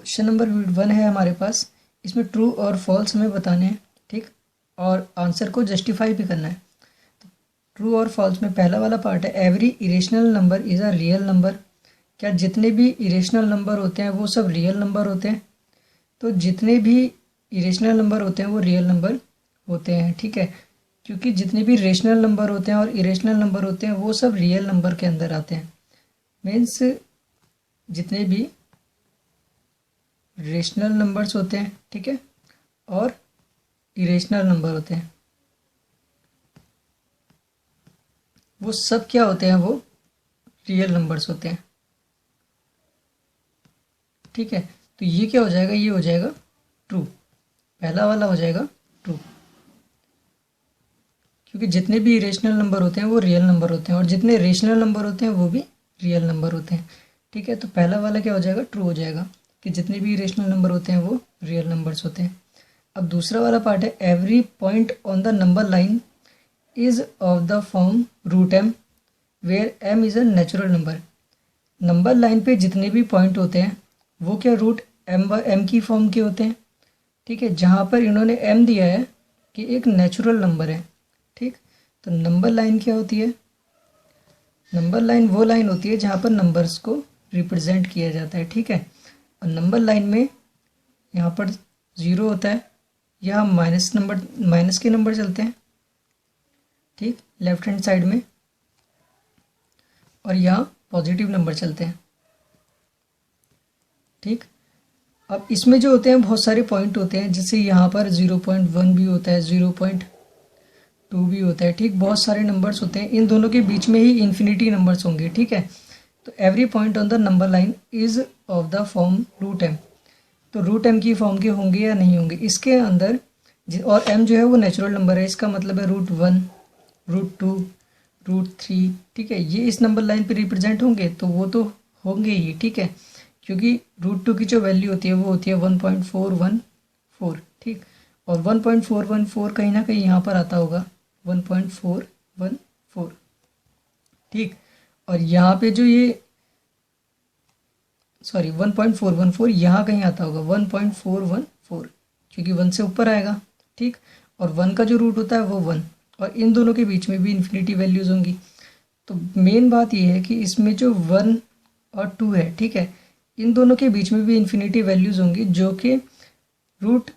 Question number 1 है हमारे पास। इसमें ट्रू और फॉल्स हमें बताने हैं, ठीक, और आंसर को जस्टिफाई भी करना है। तो ट्रू और फॉल्स में पहला वाला पार्ट है, every irrational number is a real number. क्या जितने भी इरेशनल नंबर होते हैं वो सब रियल नंबर होते हैं? तो जितने भी इरेशनल नंबर होते हैं वो रियल नंबर होते हैं, ठीक है, क्योंकि जितने भी रेशनल नंबर होते हैं और इरेशनल नंबर होते हैं वो सब रियल नंबर के अंदर आते हैं। मीन्स जितने भी रेशनल नंबर्स होते हैं, ठीक है, और इरेशनल नंबर होते हैं वो सब क्या होते हैं, वो रियल नंबर्स होते हैं, ठीक है। तो ये क्या हो जाएगा, ये हो जाएगा ट्रू, पहला वाला हो जाएगा ट्रू, क्योंकि जितने भी इरेशनल नंबर होते हैं वो रियल नंबर होते हैं और जितने रेशनल नंबर होते हैं वो भी रियल नंबर होते हैं, ठीक है। तो पहला वाला क्या हो जाएगा, ट्रू हो जाएगा कि जितने भी इरेशनल नंबर होते हैं वो रियल नंबर्स होते हैं। अब दूसरा वाला पार्ट है, every point on the number line is of the form root m where m is a natural number. Number line पे जितने भी पॉइंट होते हैं वो क्या रूट एम की फॉर्म के होते हैं, ठीक है। जहाँ पर इन्होंने एम दिया है कि एक नेचुरल नंबर है, ठीक। तो नंबर लाइन क्या होती है, नंबर लाइन वो लाइन होती है जहाँ पर नंबर्स को रिप्रेजेंट किया जाता है, ठीक है। और नंबर लाइन में यहाँ पर 0 होता है, यहाँ माइनस के नंबर चलते हैं, ठीक, लेफ्ट हैंड साइड में, और यहाँ पॉजिटिव नंबर चलते हैं, ठीक। अब इसमें जो होते हैं बहुत सारे पॉइंट होते हैं, जैसे यहाँ पर 0.1 भी होता है, 0.2 भी होता है, ठीक, बहुत सारे नंबर्स होते हैं। इन दोनों के बीच में ही इन्फिनिटी नंबर्स होंगे, ठीक है। तो every point on the number line is of the form root m. तो रूट एम की फॉर्म के होंगे या नहीं होंगे इसके अंदर, और एम जो है वो नेचुरल नंबर है, इसका मतलब है √1, √2, √3, ठीक है। ये इस नंबर लाइन पे रिप्रेजेंट होंगे तो वो तो होंगे ही, ठीक है, क्योंकि √2 की जो वैल्यू होती है वो होती है 1.414, ठीक। और 1.414 कहीं ना कहीं यहाँ पर आता होगा 1.414, ठीक। और यहाँ पे जो ये 1.414 यहाँ कहीं आता होगा 1.414, क्योंकि 1 से ऊपर आएगा, ठीक। और 1 का जो रूट होता है वो 1, और इन दोनों के बीच में भी इन्फिनिटी वैल्यूज़ होंगी। तो मेन बात ये है कि इसमें जो 1 और 2 है, ठीक है, इन दोनों के बीच में भी इन्फिनिटी वैल्यूज़ होंगी जो कि रूट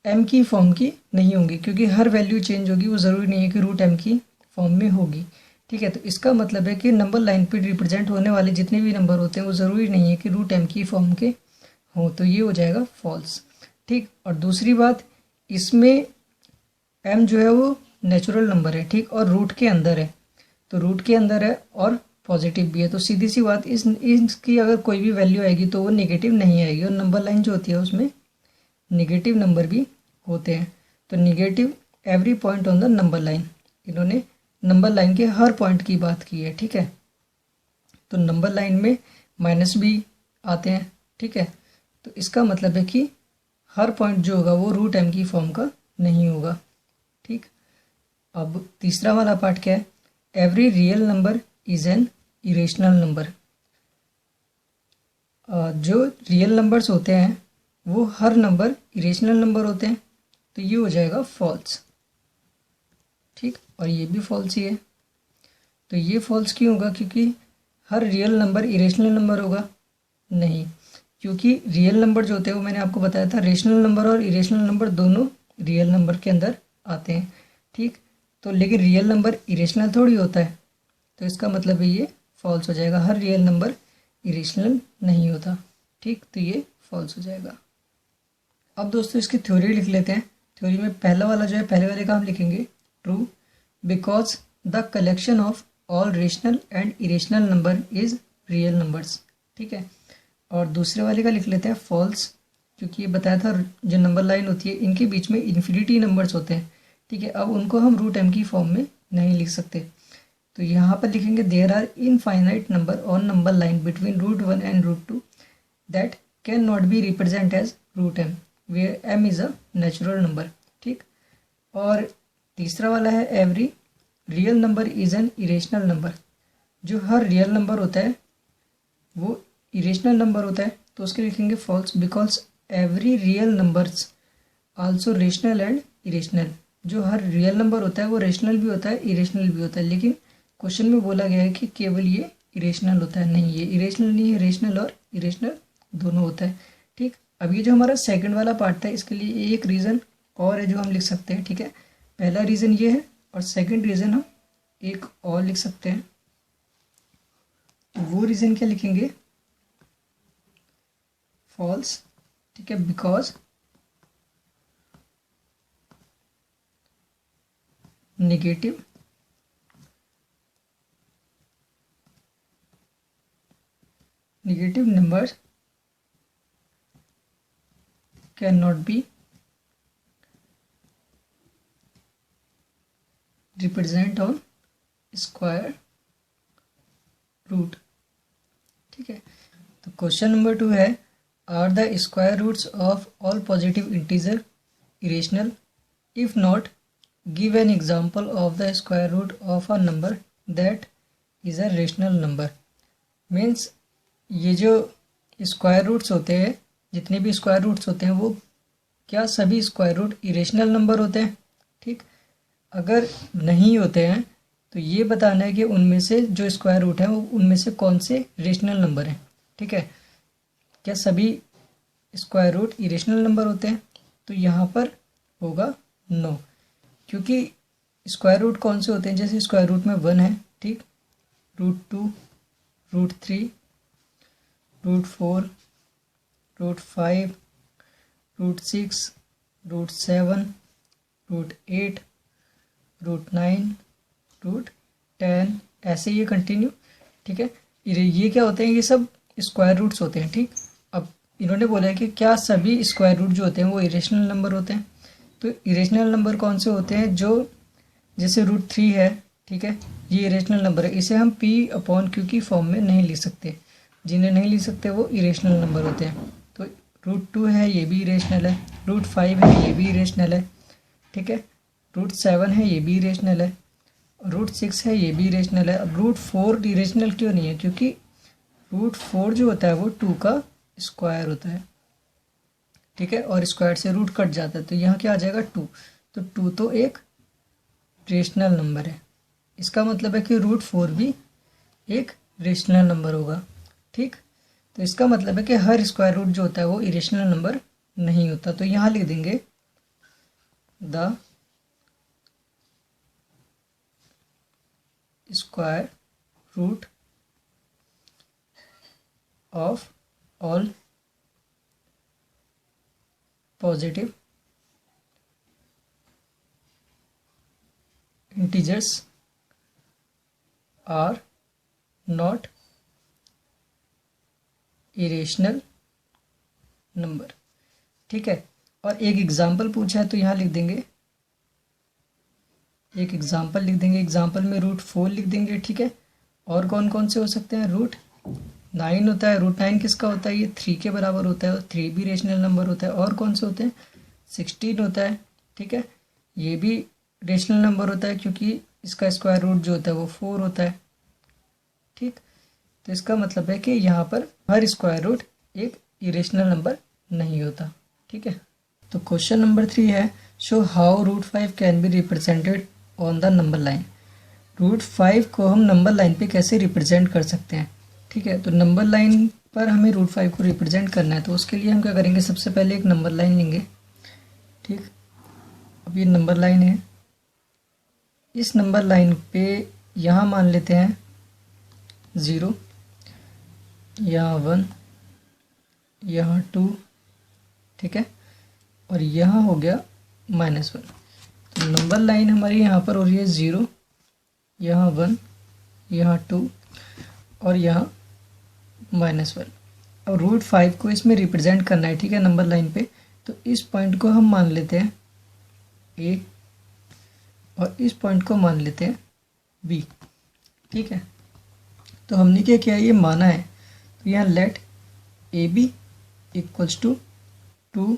एम की फॉर्म की नहीं होंगी, क्योंकि हर वैल्यू चेंज होगी, वो ज़रूरी नहीं है कि रूट एम की फॉर्म में होगी, ठीक है। तो इसका मतलब है कि नंबर लाइन पे रिप्रेजेंट होने वाले जितने भी नंबर होते हैं वो ज़रूरी नहीं है कि रूट एम की फॉर्म के हों, तो ये हो जाएगा फॉल्स, ठीक। और दूसरी बात, इसमें एम जो है वो नेचुरल नंबर है, ठीक, और रूट के अंदर है, तो रूट के अंदर है और पॉजिटिव भी है, तो सीधी सी बात, इसकी अगर कोई भी वैल्यू आएगी तो वो नेगेटिव नहीं आएगी, और नंबर लाइन जो होती है उसमें नेगेटिव नंबर भी होते हैं। तो negative every point on the number line, इन्होंने नंबर लाइन के हर पॉइंट की बात की है, ठीक है। तो नंबर लाइन में माइनस भी आते हैं, ठीक है। तो इसका मतलब है कि हर पॉइंट जो होगा वो रूट एम की फॉर्म का नहीं होगा, ठीक। अब तीसरा वाला पार्ट क्या है, every real number is an irrational number. जो रियल नंबर्स होते हैं वो हर नंबर इरेशनल नंबर होते हैं, तो ये हो जाएगा फॉल्स, ठीक। और ये भी फॉल्स ही है। तो ये फॉल्स क्यों होगा, क्योंकि हर रियल नंबर इरेशनल नंबर होगा नहीं, क्योंकि रियल नंबर जो होते हैं वो मैंने आपको बताया था, रेशनल नंबर और इरेशनल नंबर दोनों रियल नंबर के अंदर आते हैं, ठीक। तो लेकिन रियल नंबर इरेशनल थोड़ी होता है, तो इसका मतलब है ये फॉल्स हो जाएगा, हर रियल नंबर इरेशनल नहीं होता, ठीक। तो ये फॉल्स हो जाएगा। अब दोस्तों इसकी थ्योरी लिख लेते हैं। थ्योरी में पहला वाला जो है, पहले वाले का हम लिखेंगे true, because the collection of all rational and irrational number is real numbers, ठीक है। और दूसरे वाले का लिख लेते हैं फॉल्स, क्योंकि ये बताया था जो नंबर लाइन होती है इनके बीच में इन्फिनिटी नंबर्स होते हैं, ठीक है। अब उनको हम रूट एम की फॉर्म में नहीं लिख सकते, तो यहाँ पर लिखेंगे there are infinite number on number line between √1 and √2 that can not be represent as root m where m is a natural number, ठीक। और तीसरा वाला है every real number is an irrational number. जो हर रियल नंबर होता है वो इरेशनल नंबर होता है, तो उसके लिखेंगे false, because every real numbers also rational and irrational. जो हर रियल नंबर होता है वो रेशनल भी होता है, इरेशनल भी होता है, लेकिन क्वेश्चन में बोला गया है कि केवल ये इरेशनल होता है। नहीं, ये इरेशनल नहीं है, रेशनल और इरेशनल दोनों होता है। ठीक, अब ये जो हमारा सेकंड वाला पार्ट था, इसके लिए एक रीज़न और है जो हम लिख सकते हैं। ठीक है, पहला रीज़न ये है और सेकंड रीज़न हम एक और लिख सकते हैं। तो वो रीज़न क्या लिखेंगे? फॉल्स। ठीक है, because negative numbers cannot be represent on square root। ठीक है, तो क्वेश्चन नंबर 2 है, are the square roots of all positive integer irrational? If not, give an example of the square root of a number that is a rational number. Means ये जो square roots होते हैं, जितने भी square roots होते हैं, वो क्या सभी स्क्वायर रूट इरेशनल नंबर होते हैं? ठीक, अगर नहीं होते हैं तो ये बताना है कि उनमें से जो स्क्वायर रूट है वो उनमें से कौन से रेशनल नंबर हैं। ठीक है, क्या सभी स्क्वायर रूट इरेशनल नंबर होते हैं? तो यहाँ पर होगा नो, क्योंकि स्क्वायर रूट कौन से होते हैं? जैसे स्क्वायर रूट में 1 है, ठीक, √2, √3, √4, √5, √6, √7, √8, √9, √10, ऐसे ये कंटिन्यू। ठीक है, ये क्या होते हैं? ये सब स्क्वायर रूट्स होते हैं। ठीक, अब इन्होंने बोला है कि क्या सभी स्क्वायर रूट जो होते हैं वो इरेशनल नंबर होते हैं? तो इरेशनल नंबर कौन से होते हैं? जो जैसे √3 है, ठीक है, ये इरेशनल नंबर है, इसे हम P/Q की फॉर्म में नहीं लिख सकते। जिन्हें नहीं लिख सकते वो इरेशनल नंबर होते हैं। तो √2 है, ये भी इरेशनल है, √5 है, ये भी इरेशनल है, ठीक है, √7 है, ये भी इरेशनल है, √6 है, ये भी इरेशनल है। अब √4 इरेशनल क्यों नहीं है? क्योंकि √4 जो होता है वो 2 का स्क्वायर होता है। ठीक है, और स्क्वायर से रूट कट जाता है, तो यहाँ क्या आ जाएगा? 2। तो 2 तो एक रेशनल नंबर है, इसका मतलब है कि √4 भी एक रेशनल नंबर होगा। ठीक, तो इसका मतलब है कि हर स्क्वायर रूट जो होता है वो इरेशनल नंबर नहीं होता। तो यहाँ लिख देंगे the square root of all positive integers are not irrational number. ठीक है, और एक एग्जाम्पल पूछा है तो यहाँ लिख देंगे, एक एग्जाम्पल लिख देंगे, एग्जाम्पल में √4 लिख देंगे। ठीक है, और कौन कौन से हो सकते हैं? √9 होता है, √9 किसका होता है? ये 3 के बराबर होता है, और 3 भी रेशनल नंबर होता है। और कौन से होते हैं? 16 होता है, ठीक है, ये भी रेशनल नंबर होता है क्योंकि इसका स्क्वायर रूट जो होता है वो 4 होता है। ठीक, तो इसका मतलब है कि यहाँ पर हर स्क्वायर रूट एक इरेशनल नंबर नहीं होता। ठीक है, तो क्वेश्चन नंबर 3 है, show how √5 can be represented on the number line. √5 को हम नंबर लाइन पे कैसे रिप्रेजेंट कर सकते हैं? ठीक है, तो नंबर लाइन पर हमें √5 को रिप्रेजेंट करना है, तो उसके लिए हम क्या करेंगे? सबसे पहले एक नंबर लाइन लेंगे। ठीक, अब ये नंबर लाइन है, इस नंबर लाइन पे यहाँ मान लेते हैं 0, यहाँ 1, यहाँ 2, ठीक है, और यहाँ हो गया -1। तो नंबर लाइन हमारी यहाँ पर हो रही है 0, यहाँ 1, यहाँ 2 और यहाँ -1। अब √5 को इसमें रिप्रेजेंट करना है, ठीक है, नंबर लाइन पे, तो इस पॉइंट को हम मान लेते हैं A और इस पॉइंट को मान लेते हैं B। ठीक है, तो हमने क्या किया? ये माना है, तो यहाँ लेट AB = 2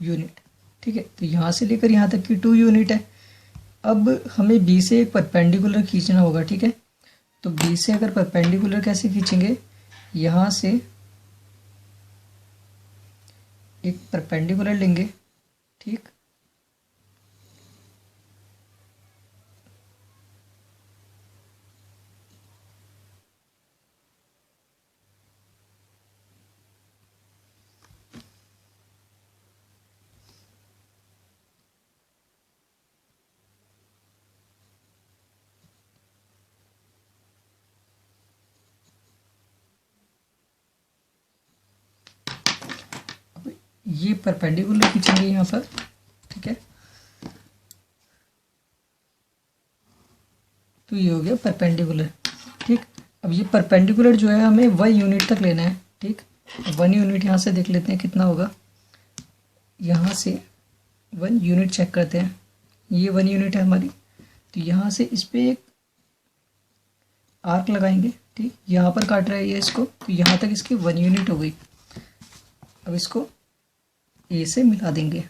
यूनिट। ठीक है, तो यहाँ से लेकर यहाँ तक की 2 यूनिट है। अब हमें B से एक परपेंडिकुलर खींचना होगा। ठीक है, तो B से अगर परपेंडिकुलर कैसे खींचेंगे? यहाँ से एक परपेंडिकुलर लेंगे, ठीक, ये परपेंडिकुलर खींचेंगे यहाँ पर, ठीक है। तो ये हो गया परपेंडिकुलर, ठीक। अब ये परपेंडिकुलर जो है हमें 1 यूनिट तक लेना है, ठीक। 1 यूनिट यहाँ से देख लेते हैं कितना होगा, यहाँ से 1 यूनिट चेक करते हैं, ये 1 यूनिट है हमारी। तो यहाँ से इस पर एक आर्क लगाएंगे, ठीक, यहाँ पर काट रहा है ये इसको, तो यहाँ तक इसकी 1 यूनिट हो गई। अब इसको ए से मिला देंगे।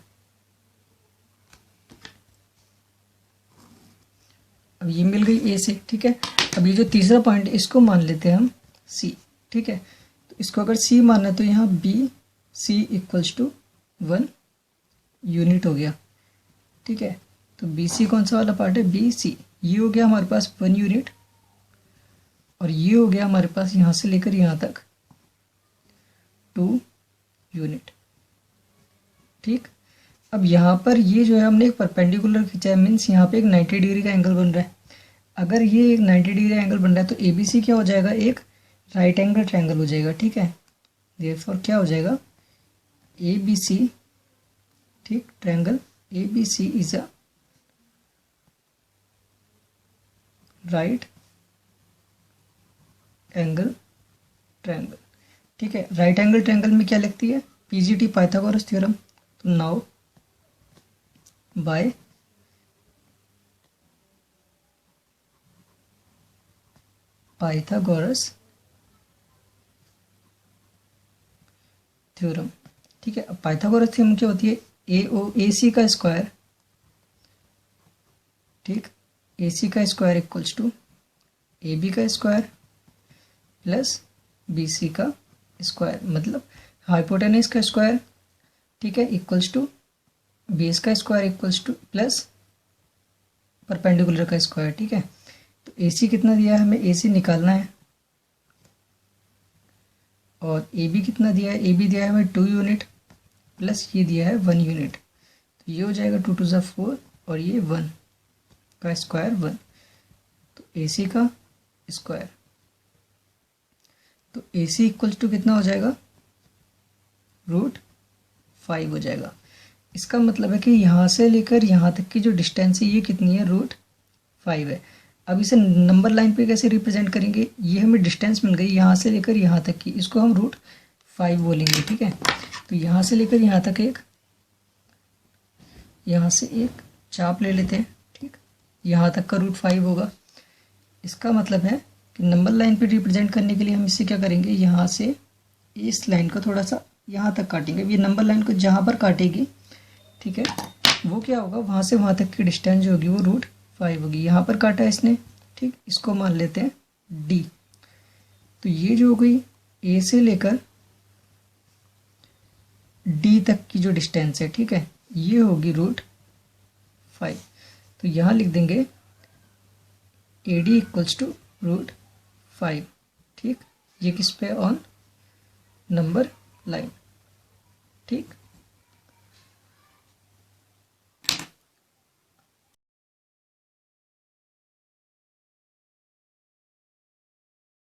अब ये मिल गई ए से, ठीक है। अब ये जो तीसरा पॉइंट है इसको मान लेते हैं हम सी, ठीक है। तो इसको अगर सी मानना है तो यहाँ B C equals to 1 unit हो गया, ठीक है। तो बी सी कौन सा वाला पार्ट है, बी सी, ये हो गया हमारे पास 1 यूनिट, और ये हो गया हमारे पास यहाँ से लेकर यहाँ तक 2 यूनिट, ठीक। अब यहाँ पर ये जो है हमने एक परपेंडिकुलर खींचा है, मीन्स यहाँ पे एक 90 डिग्री का एंगल बन रहा है। अगर ये एक 90 डिग्री एंगल बन रहा है तो ए बी सी क्या हो जाएगा, एक राइट एंगल ट्रायंगल हो जाएगा, ठीक है। देयरफॉर क्या हो जाएगा, ए बी सी, ठीक, triangle A B C is a right angle triangle, ठीक है। राइट एंगल ट्रायंगल में क्या लिखती है, पीजीटी पाइथागोरस थ्योरम। तो नाउ बाय पाइथागोरस थ्योरम, ठीक है। अब पाइथागोरस थ्योरम क्या होती है, ए सी का स्क्वायर, ठीक, ए सी का square equals to A B का स्क्वायर प्लस बी सी का स्क्वायर, मतलब हाइपोटेनस का स्क्वायर, ठीक है, इक्वल्स टू बेस का square equals to plus perpendicular का स्क्वायर, ठीक है। तो ए सी कितना दिया है हमें, ए सी निकालना है, और ए बी कितना दिया है, ए बी दिया है हमें 2 यूनिट प्लस ये दिया है 1 यूनिट। तो ये हो जाएगा 2 2 4 और ये 1 का स्क्वायर 1, तो ए सी का स्क्वायर, तो ए सी इक्वल्स टू कितना हो जाएगा, √5 हो जाएगा। इसका मतलब है कि यहाँ से लेकर यहाँ तक की जो डिस्टेंस है ये कितनी है, √5 है। अब इसे नंबर लाइन पे कैसे रिप्रेजेंट करेंगे, ये हमें डिस्टेंस मिल गई यहाँ से लेकर यहाँ तक की, इसको हम √5 बोलेंगे, ठीक है। तो यहाँ से लेकर यहाँ तक यहाँ से एक चाप ले लेते हैं, ठीक, यहाँ तक का √5 होगा। इसका मतलब है कि नंबर लाइन पे रिप्रेजेंट करने के लिए हम इससे क्या करेंगे, यहाँ से इस लाइन को थोड़ा सा यहाँ तक काटेंगे। ये नंबर लाइन को जहाँ पर काटेगी, ठीक है, वो क्या होगा, वहाँ से वहाँ तक की डिस्टेंस जो होगी वो √5 होगी। यहाँ पर काटा है इसने, ठीक, इसको मान लेते हैं डी। तो ये जो हो गई ए से लेकर डी तक की जो डिस्टेंस है, ठीक है, ये होगी √5। तो यहाँ लिख देंगे ए डी इक्वल्स टू √5, ठीक। ये किस पे, ऑन नंबर लाइन, ठीक।